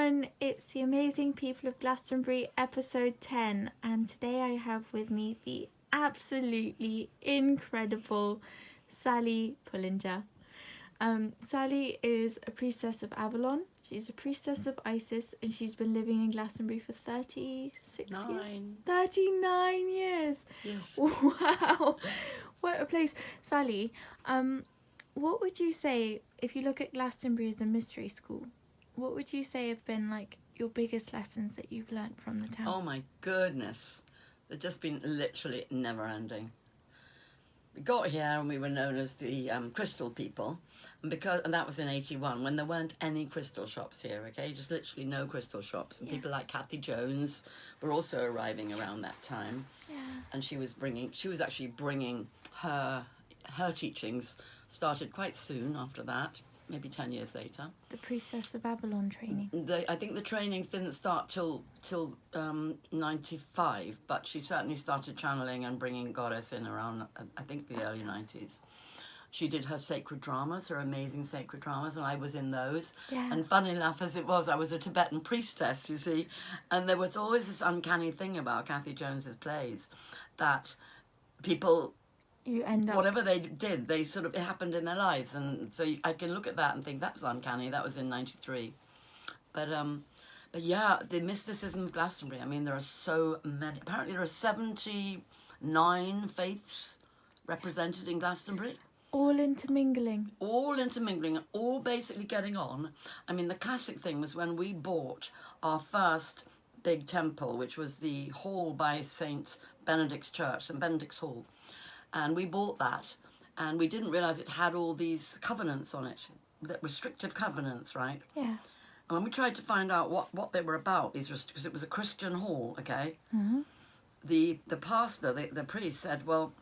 everyone, it's the Amazing People of Glastonbury episode 10, and today I have with me the absolutely incredible Sally Pullinger. Sally is a priestess of Avalon, she's a priestess of Isis, and she's been living in Glastonbury for 36 years? 39 years! Yes. Wow! What a place. Sally, what would you say, if you look at Glastonbury as a mystery school, what would you say have been like your biggest lessons that you've learnt from the town? Oh my goodness. They've just been literally never ending. We got here and we were known as the crystal people, and that was in 81 when there weren't any crystal shops here, okay? Just literally no crystal shops. And people like Kathy Jones were also arriving around that time. Yeah. And she was actually bringing her teachings, started quite soon after that, maybe 10 years later. The Priestess of Avalon training. I think the trainings didn't start till 95, but she certainly started channeling and bringing goddess in around, I think, the early 90s. She did her sacred dramas, her amazing sacred dramas, and I was in those. Yeah. And funny enough as it was, I was a Tibetan priestess, you see, and there was always this uncanny thing about Kathy Jones's plays, that people, You end up... whatever they did, it happened in their lives, and so I can look at that and think that's uncanny. That was in 93, but yeah, the mysticism of Glastonbury. I mean, there are so many. Apparently, there are 79 faiths represented in Glastonbury. All intermingling. All intermingling, all basically getting on. I mean, the classic thing was when we bought our first big temple, which was the hall by St. Benedict's Church, St. Benedict's Hall. And we bought that, and we didn't realise it had all these covenants on it, the restrictive covenants, right? Yeah. And when we tried to find out what they were about, because it was a Christian hall, okay? Mm-hmm. The pastor, the priest said, well,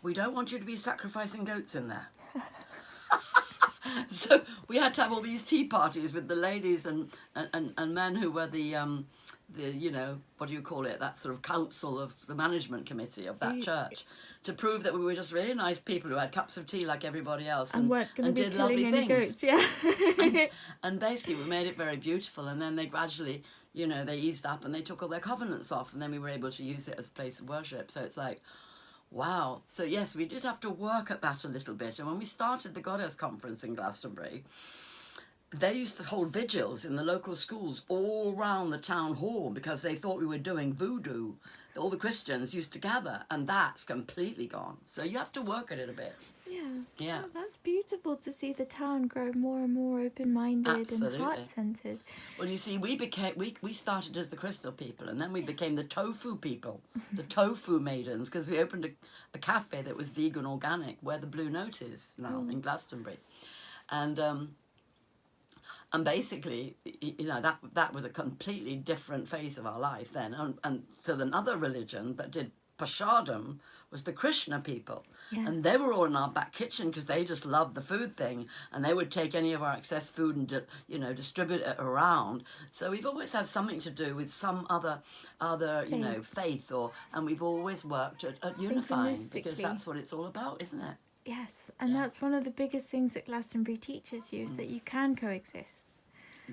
we don't want you to be sacrificing goats in there. So we had to have all these tea parties with the ladies and men who were the what do you call it, that sort of council of the management committee of that church, to prove that we were just really nice people who had cups of tea like everybody else and weren't going to be did killing lovely any things. goats, yeah. and basically we made it very beautiful, and then they gradually, they eased up and they took all their covenants off, and then we were able to use it as a place of worship. So it's like, wow. So yes, we did have to work at that a little bit. And when we started the Goddess Conference in Glastonbury, they used to hold vigils in the local schools all round the town hall because they thought we were doing voodoo. All the Christians used to gather, and that's completely gone. So you have to work at it a bit. Yeah. Oh, that's beautiful to see the town grow more and more open-minded Absolutely. and heart-centered. Well, you see, we started as the crystal people, and then we became the tofu people, the tofu maidens, because we opened a cafe that was vegan organic, where the Blue Note is now in Glastonbury. And basically, that was a completely different phase of our life then. And so another religion that did Prashadam was the Krishna people. Yeah. And they were all in our back kitchen because they just loved the food thing, and they would take any of our excess food and distribute it around. So we've always had something to do with some other faith, and we've always worked at unifying, because that's what it's all about, isn't it? Yes, and that's one of the biggest things that Glastonbury teaches you, is that you can coexist.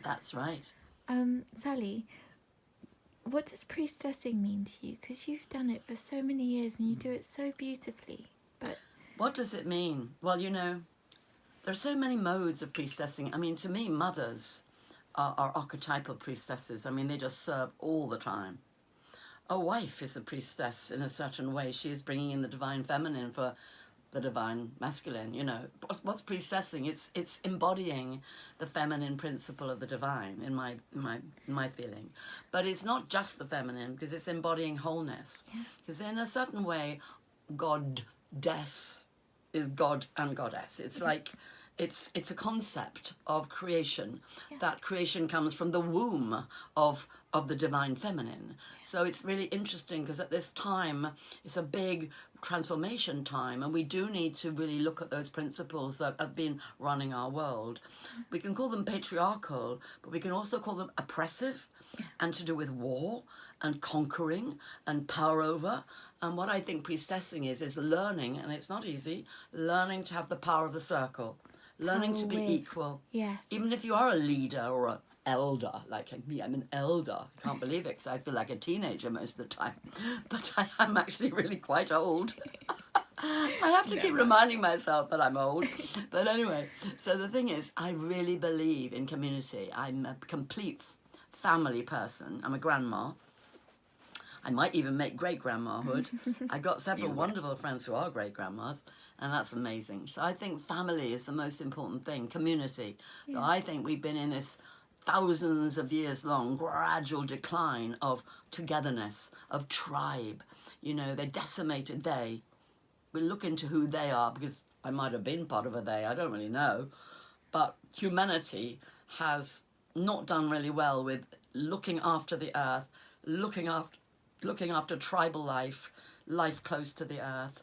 That's right. Sally, what does priestessing mean to you? Because you've done it for so many years and you do it so beautifully. But what does it mean? Well, there are so many modes of priestessing. I mean, to me, mothers are archetypal priestesses. I mean, they just serve all the time. A wife is a priestess in a certain way. She is bringing in the divine feminine for the divine masculine. What's priestessing? It's embodying the feminine principle of the divine, in my feeling. But it's not just the feminine, because it's embodying wholeness. Because in a certain way, goddess is God and goddess. It's like it's a concept of creation. That creation comes from the womb of the divine feminine. So it's really interesting, because at this time it's a big transformation time, and we do need to really look at those principles that have been running our world. We can call them patriarchal, but we can also call them oppressive, and to do with war and conquering and power over. And what I think priestessing is learning, and it's not easy, learning to have the power of the circle, learning to be equal. Yes. Even if you are a leader or elder, like me, I'm an elder. I can't believe it because I feel like a teenager most of the time. But I am actually really quite old. I have to keep reminding myself that I'm old. But anyway, so the thing is, I really believe in community. I'm a complete family person. I'm a grandma. I might even make great-grandmahood. I got several wonderful friends who are great-grandmas, and that's amazing. So I think family is the most important thing, community. So I think we've been in this thousands of years long gradual decline of togetherness, of tribe. You know, they're decimated they. We look into who they are, because I might have been part of a they, I don't really know. But humanity has not done really well with looking after the earth, looking after tribal life, life close to the earth,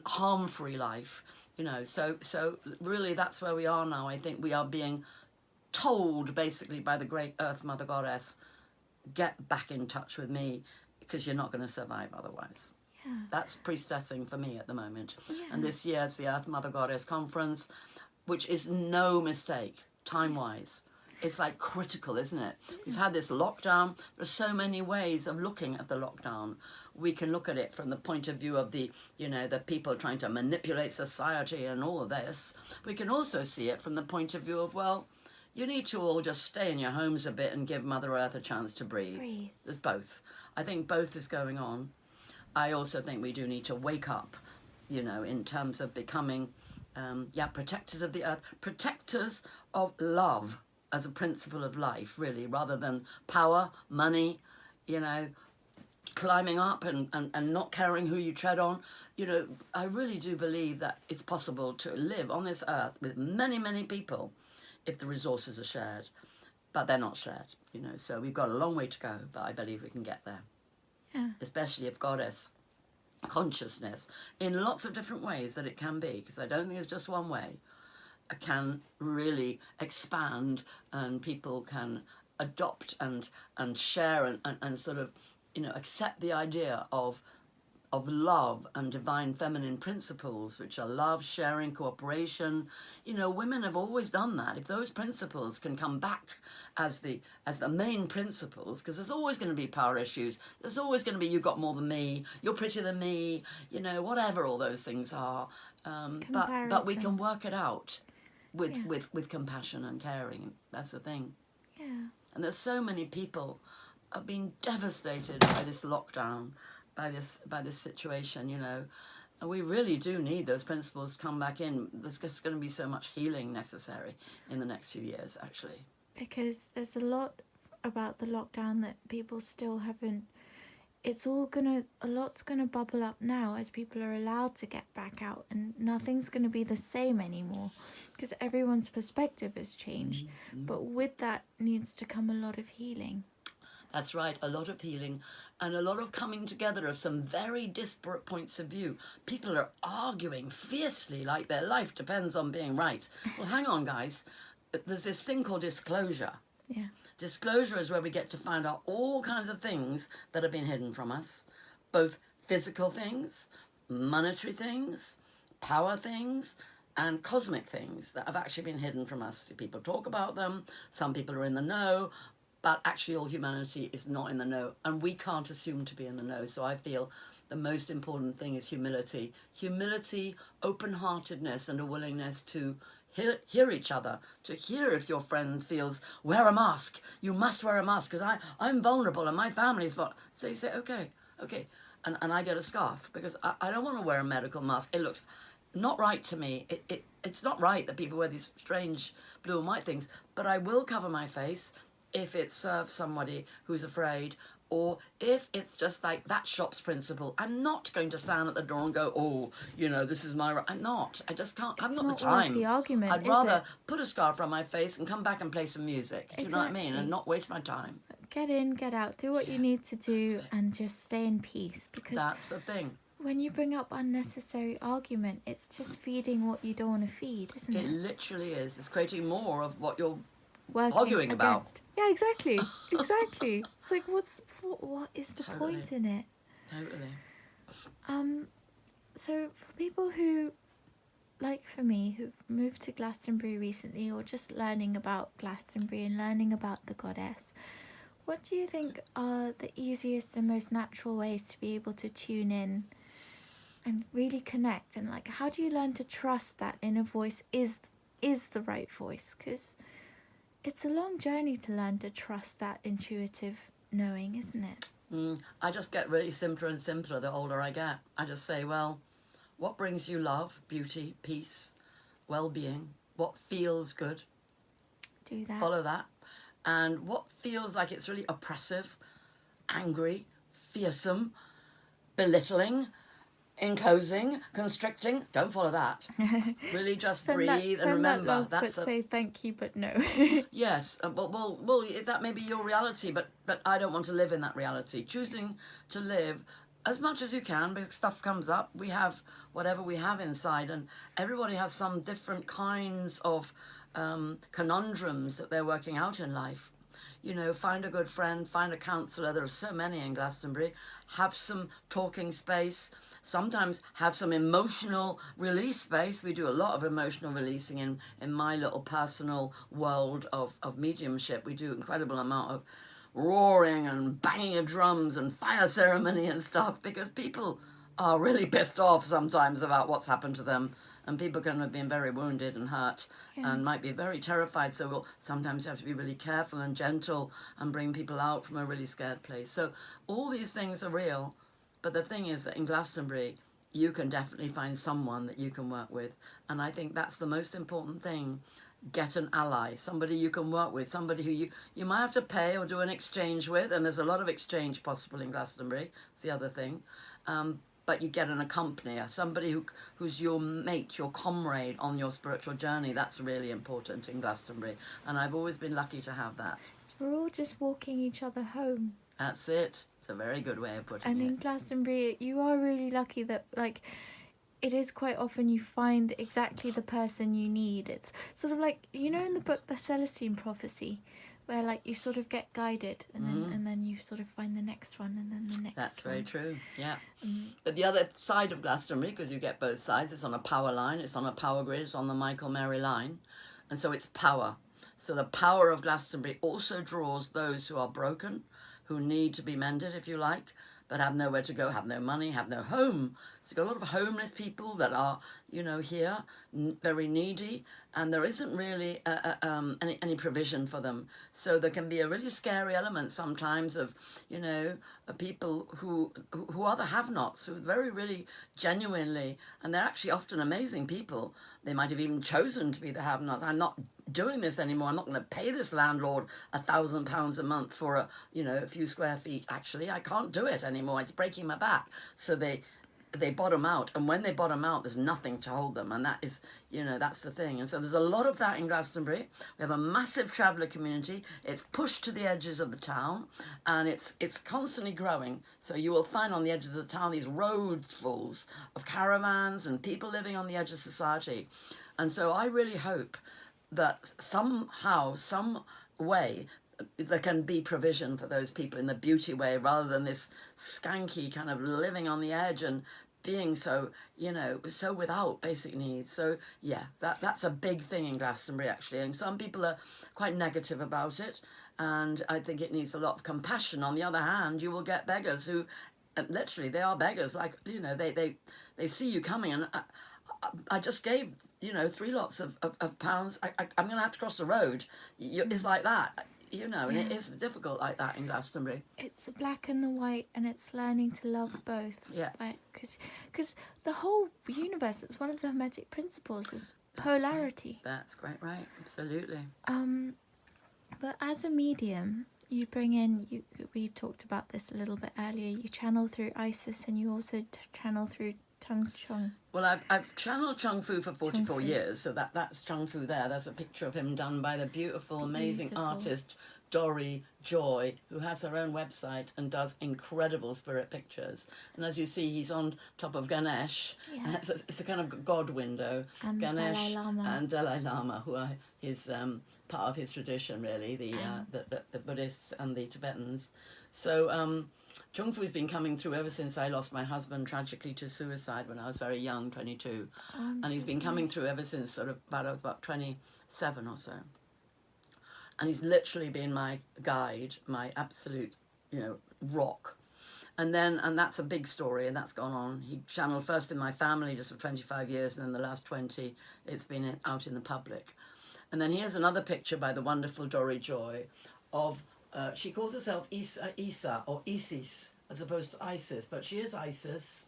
harm-free life, you know. So really that's where we are now. I think we are being told basically by the great Earth Mother Goddess, get back in touch with me because you're not going to survive otherwise. Yeah. That's priestessing for me at the moment. Yeah. And this year's the Earth Mother Goddess Conference, which is no mistake, time-wise. It's like critical, isn't it? We've had this lockdown. There's so many ways of looking at the lockdown. We can look at it from the point of view of the, you know, the people trying to manipulate society and all of this. We can also see it from the point of view of, well, you need to all just stay in your homes a bit and give Mother Earth a chance to breathe. There's both. I think both is going on. I also think we do need to wake up, you know, in terms of becoming, protectors of the earth, protectors of love as a principle of life, really, rather than power, money, you know, climbing up and not caring who you tread on. You know, I really do believe that it's possible to live on this earth with many, many people if the resources are shared, but they're not shared, you know, so we've got a long way to go, but I believe we can get there. Yeah. Especially if goddess consciousness, in lots of different ways that it can be, because I don't think it's just one way, can really expand, and people can adopt and share and sort of, you know, accept the idea of love and divine feminine principles, which are love, sharing, cooperation. You know, women have always done that. If those principles can come back as the main principles, because there's always going to be power issues. There's always going to be, you got more than me, you're prettier than me, you know, whatever all those things are. But we can work it out with compassion and caring. That's the thing. Yeah. And there's so many people have been devastated by this lockdown, by this situation, you know, and we really do need those principles to come back in. There's just going to be so much healing necessary in the next few years, actually. Because there's a lot about the lockdown that people still haven't. A lot's gonna bubble up now as people are allowed to get back out, and nothing's gonna be the same anymore because everyone's perspective has changed. Mm-hmm. But with that needs to come a lot of healing. That's right, a lot of healing and a lot of coming together of some very disparate points of view. People are arguing fiercely like their life depends on being right. Well, hang on, guys. There's this thing called disclosure. Yeah. Disclosure is where we get to find out all kinds of things that have been hidden from us, both physical things, monetary things, power things, and cosmic things that have actually been hidden from us. People talk about them, some people are in the know, but actually all humanity is not in the know, and we can't assume to be in the know. So I feel the most important thing is humility. Humility, open-heartedness, and a willingness to hear each other, to hear if your friend feels, wear a mask, you must wear a mask, because I'm vulnerable and my family's vulnerable. So you say, okay, and I get a scarf, because I don't want to wear a medical mask. It looks not right to me. It's not right that people wear these strange blue and white things, but I will cover my face if it serves somebody who's afraid, or if it's just like that shop's principle. I'm not going to stand at the door and go, oh, you know, this is my right. I'm not. I just can't. I've got the time. Worth the argument, I'd rather put a scarf on my face and come back and play some music. Do you know what I mean? And not waste my time. Get in, get out, do what you need to do, and just stay in peace. Because that's the thing. When you bring up unnecessary argument, it's just feeding what you don't want to feed, isn't it? It literally is. It's creating more of what you're arguing about. Yeah, exactly. Exactly. It's like, what is the point in it? Totally. So for people who like for me, who've moved to Glastonbury recently, or just learning about Glastonbury and learning about the goddess, what do you think are the easiest and most natural ways to be able to tune in and really connect? And like, how do you learn to trust that inner voice is the right voice? Because it's a long journey to learn to trust that intuitive knowing, isn't it? I just get really simpler and simpler the older I get. I just say, well, what brings you love, beauty, peace, well-being? What feels good? Do that. Follow that. And what feels like it's really oppressive, angry, fearsome, belittling, enclosing, constricting, don't follow that. Really just breathe and remember that love, that's but say thank you, but no. Yes, well, that may be your reality, but I don't want to live in that reality. Choosing to live as much as you can, because stuff comes up. We have whatever we have inside, and everybody has some different kinds of conundrums that they're working out in life. You know, find a good friend, find a counsellor. There are so many in Glastonbury. Have some talking space. Sometimes have some emotional release space. We do a lot of emotional releasing in my little personal world of mediumship. We do incredible amount of roaring and banging of drums and fire ceremony and stuff, because people are really pissed off sometimes about what's happened to them, and people can have been very wounded and hurt and might be very terrified. So sometimes you have to be really careful and gentle and bring people out from a really scared place. So all these things are real, but the thing is that in Glastonbury you can definitely find someone that you can work with, and I think that's the most important thing. Get an ally, somebody you can work with, somebody who you might have to pay or do an exchange with, and there's a lot of exchange possible in Glastonbury. It's the other thing. But you get an accompanier, somebody who's your mate, your comrade on your spiritual journey. That's really important in Glastonbury, and I've always been lucky to have that. We're all just walking each other home. That's it. It's a very good way of putting it. And in Glastonbury, you are really lucky that, like, it is quite often you find exactly the person you need. It's sort of like, you know, in the book The Celestine Prophecy, where like you sort of get guided and then you sort of find the next one and then the next That's one. very true, yeah. But the other side of Glastonbury, because you get both sides, it's on a power line, it's on a power grid, it's on the Michael Mary line, and so it's power. So the power of Glastonbury also draws those who are broken, who need to be mended, if you like, but have nowhere to go, have no money, have no home. So you've got a lot of homeless people that are, you know, here, very needy, and there isn't really any provision for them. So there can be a really scary element sometimes of, you know, people who are the have-nots, who very, really genuinely, and they're actually often amazing people. They might have even chosen to be the have-nots. I'm not doing this anymore. I'm not going to pay this landlord £1,000 a month for a few square feet. Actually, I can't do it anymore. It's breaking my back. So they bottom out, and when they bottom out, there's nothing to hold them, and that is, you know, that's the thing. And so there's a lot of that in Glastonbury. We have a massive traveller community. It's pushed to the edges of the town, and it's constantly growing. So you will find on the edges of the town these roadfuls of caravans and people living on the edge of society. And so I really hope that somehow, some way, there can be provision for those people in the beauty way, rather than this skanky kind of living on the edge and being so, you know, so without basic needs. So yeah, that's a big thing in Glastonbury, actually, and some people are quite negative about it, and I think it needs a lot of compassion. On the other hand, you will get beggars who literally, they are beggars, like, you know, they see you coming, and I just gave, you know, 3 lots of pounds. I'm going to have to cross the road. It's like that, you know, and it is difficult like that in Glastonbury. It's the black and the white, and it's learning to love both. Yeah. Because the whole universe, it's one of the Hermetic principles, is polarity. That's quite right, absolutely. But as a medium, you bring in, we talked about this a little bit earlier, you channel through Isis, and you also channel through Tung Chung. Well, I've channeled Chung Fu for 44 years, so that's Chung Fu there. There's a picture of him done by the beautiful, amazing artist Dory Joy, who has her own website and does incredible spirit pictures. And as you see, he's on top of Ganesh. Yeah. It's a kind of God window. And Ganesh Dalai Lama. and Dalai Lama, who are is part of his tradition, really, the Buddhists and the Tibetans. So Chung Fu's been coming through ever since I lost my husband tragically to suicide when I was very young, 22. And he's been coming through ever since sort of I was about 27 or so. And he's literally been my guide, my absolute, rock. And that's a big story, and that's gone on. He channeled first in my family just for 25 years, and then the last 20, it's been out in the public. And then here's another picture by the wonderful Dori Joy of, she calls herself Isa or Isis, as opposed to Isis, but she is Isis,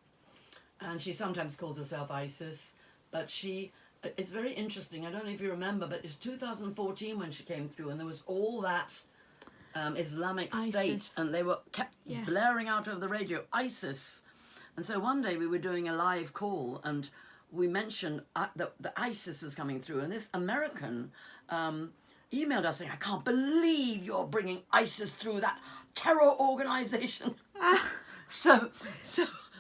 and she sometimes calls herself Isis, but it's very interesting. I don't know if you remember, but it was 2014 when she came through, and there was all that Islamic State, and they kept blaring out over the radio, ISIS. And so one day we were doing a live call, and we mentioned that the ISIS was coming through, and this American emailed us saying, "I can't believe you're bringing ISIS through, that terror organization." So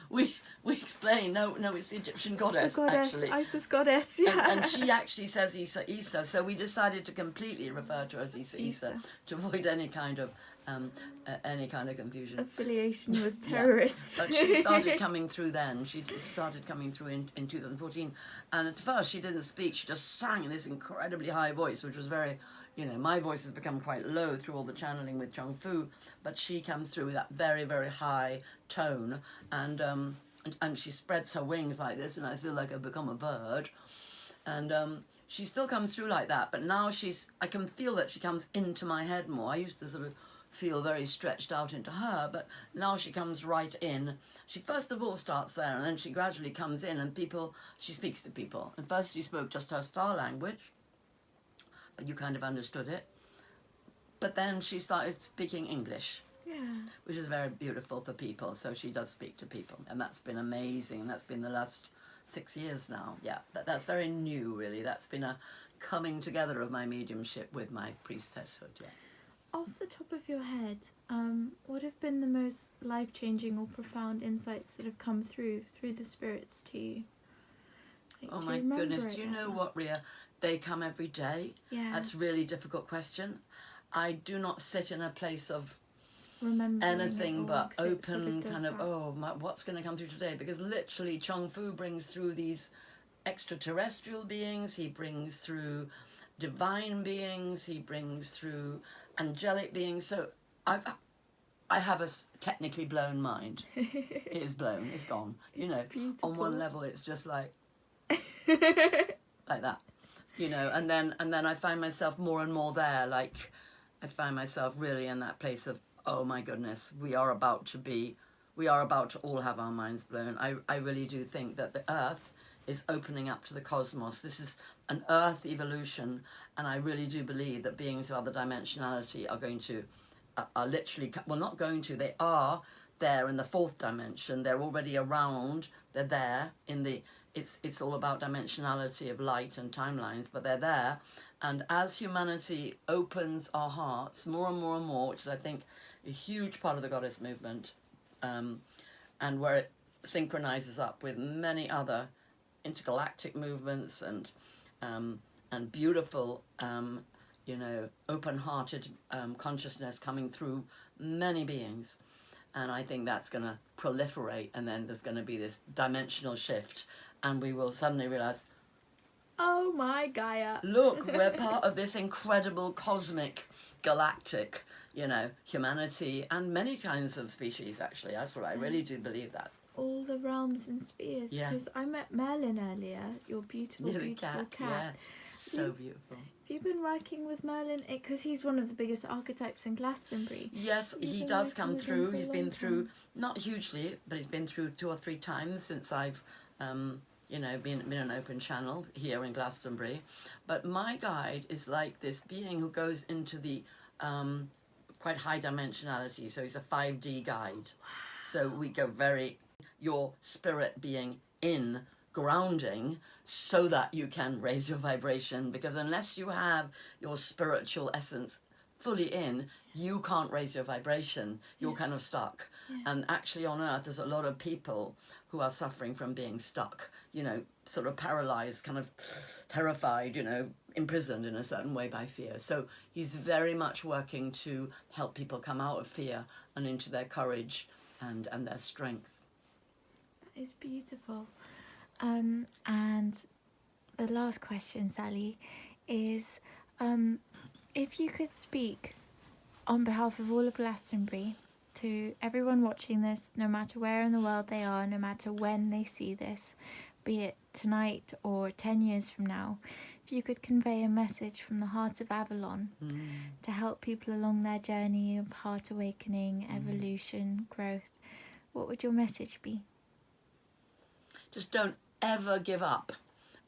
we explained, no, it's the Egyptian goddess, actually. Isis goddess, yeah. And she actually says Isa, so we decided to completely refer to her as Isa to avoid any kind of confusion. Affiliation with terrorists. But she started coming through then. She started coming through in 2014. And at first she didn't speak, she just sang in this incredibly high voice, which was very, my voice has become quite low through all the channeling with Chung Fu, but she comes through with that very, very high tone, and she spreads her wings like this, and I feel like I've become a bird. And she still comes through like that, but now I can feel that she comes into my head more. I used to sort of feel very stretched out into her, but now she comes right in. She first of all starts there, and then she gradually comes in, and she speaks to people. And first she spoke just her star language, but you kind of understood it. But then she started speaking English. Yeah. Which is very beautiful for people, so she does speak to people, and that's been amazing. That's been the last 6 years now. Yeah, that's very new, really. That's been a coming together of my mediumship with my priestesshood. Yeah. Off the top of your head, what have been the most life-changing or profound insights that have come through the spirits to you? Oh my goodness! Do you know what, Ria? They come every day. Yeah. That's a really difficult question. I do not sit in a place of anything but open what's going to come through today, because literally Chung Fu brings through these extraterrestrial beings, he brings through divine beings, he brings through angelic beings. So I have a technically blown mind. It is blown, it's gone. Beautiful. On one level it's just like like that, and then I find myself more and more there, like I find myself really in that place of, oh my goodness, we are about to all have our minds blown. I really do think that the earth is opening up to the cosmos. This is an earth evolution, and I really do believe that beings of other dimensionality are literally, well, not going to, they are there in the fourth dimension. They're already around, they're there in the, it's all about dimensionality of light and timelines, but they're there. And as humanity opens our hearts more and more and more, which is, I think, a huge part of the goddess movement, and where it synchronizes up with many other intergalactic movements and beautiful, open-hearted consciousness coming through many beings. And I think that's going to proliferate, and then there's going to be this dimensional shift, and we will suddenly realize, oh my Gaia, look, we're part of this incredible cosmic galactic, humanity and many kinds of species, actually. That's what I really do believe that. All the realms and spheres. Because I met Merlin earlier, your beautiful cat. Yeah, so beautiful. Have you been working with Merlin? Because he's one of the biggest archetypes in Glastonbury. Yes, he does come through. He's been through, not hugely, but he's been through 2 or 3 times since I've been an open channel here in Glastonbury. But my guide is like this being who goes into the quite high dimensionality. So he's a 5D guide. So we go your spirit being in grounding so that you can raise your vibration, because unless you have your spiritual essence fully in, you can't raise your vibration. You're kind of stuck. And actually on earth, there's a lot of people who are suffering from being stuck, you know, sort of paralyzed, kind of terrified, you know, imprisoned in a certain way by fear. So he's very much working to help people come out of fear and into their courage and their strength. That is beautiful. And the last question, Sally, is if you could speak on behalf of all of Glastonbury to everyone watching this, no matter where in the world they are, no matter when they see this, be it tonight or 10 years from now, if you could convey a message from the heart of Avalon to help people along their journey of heart awakening, evolution, growth, what would your message be? Just don't ever give up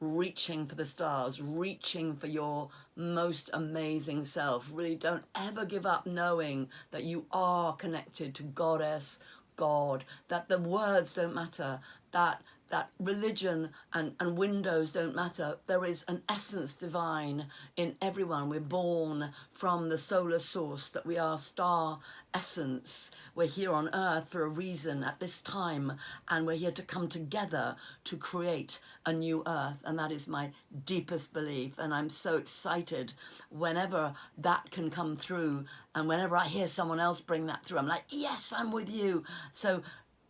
reaching for the stars, reaching for your most amazing self. Really don't ever give up knowing that you are connected to Goddess, God, that the words don't matter, that religion and windows don't matter. There is an essence divine in everyone. We're born from the solar source, that we are star essence. We're here on earth for a reason at this time, and we're here to come together to create a new earth. And that is my deepest belief. And I'm so excited whenever that can come through, and whenever I hear someone else bring that through, I'm like, yes, I'm with you. So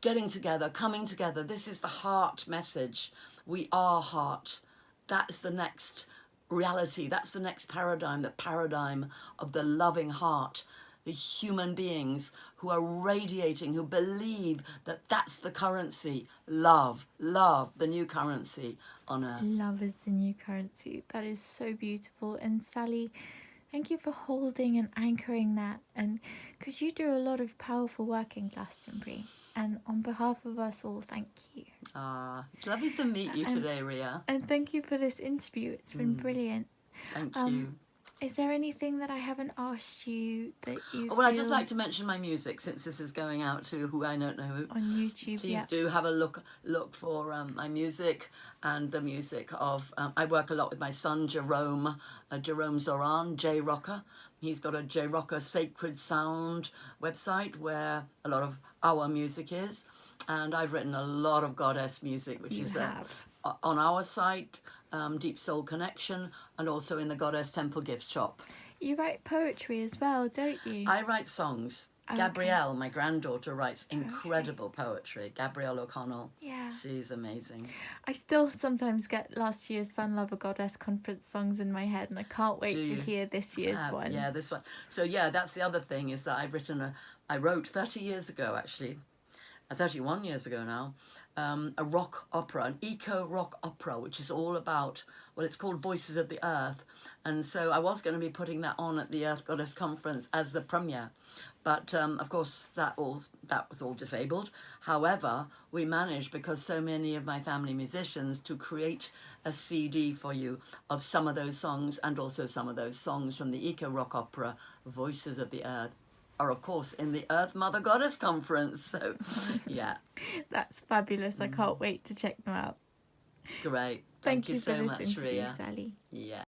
getting together, coming together. This is the heart message. We are heart. That's the next reality. That's the next paradigm, the paradigm of the loving heart. The human beings who are radiating, who believe that that's the currency. Love, love, the new currency on earth. Love is the new currency. That is so beautiful. And Sally, thank you for holding and anchoring that. And because you do a lot of powerful work in Glastonbury. And on behalf of us all, thank you. It's lovely to meet you today, Ria. And thank you for this interview. It's been brilliant. Thank you. Is there anything that I haven't asked you that you Well, I'd just like to mention my music, since this is going out to who I don't know. on YouTube? Please do have a look for my music and the music of... I work a lot with my son, Jerome Zoran, J Rocker. He's got a J Rocker Sacred Sound website where a lot of our music is. And I've written a lot of goddess music, which is on our site, Deep Soul Connection, and also in the Goddess Temple Gift Shop. You write poetry as well, don't you? I write songs. Gabrielle, my granddaughter, writes incredible poetry. Gabrielle O'Connell. Yeah. She's amazing. I still sometimes get last year's Sun Lover Goddess conference songs in my head, and I can't wait to hear this year's one. Yeah, this one. So yeah, that's the other thing, is that I wrote 30 years ago, actually, 31 years ago now, a rock opera, an eco-rock opera, which is all about, well, it's called Voices of the Earth. And so I was going to be putting that on at the Earth Goddess Conference as the premiere. But of course, that was all disabled. However, we managed, because so many of my family musicians, to create a CD for you of some of those songs, and also some of those songs from the eco-rock opera, Voices of the Earth, are of course in the Earth Mother Goddess Conference. So, yeah. That's fabulous. I can't wait to check them out. Great. Thank you you so for this much, interview, Ria. Sally. Yeah.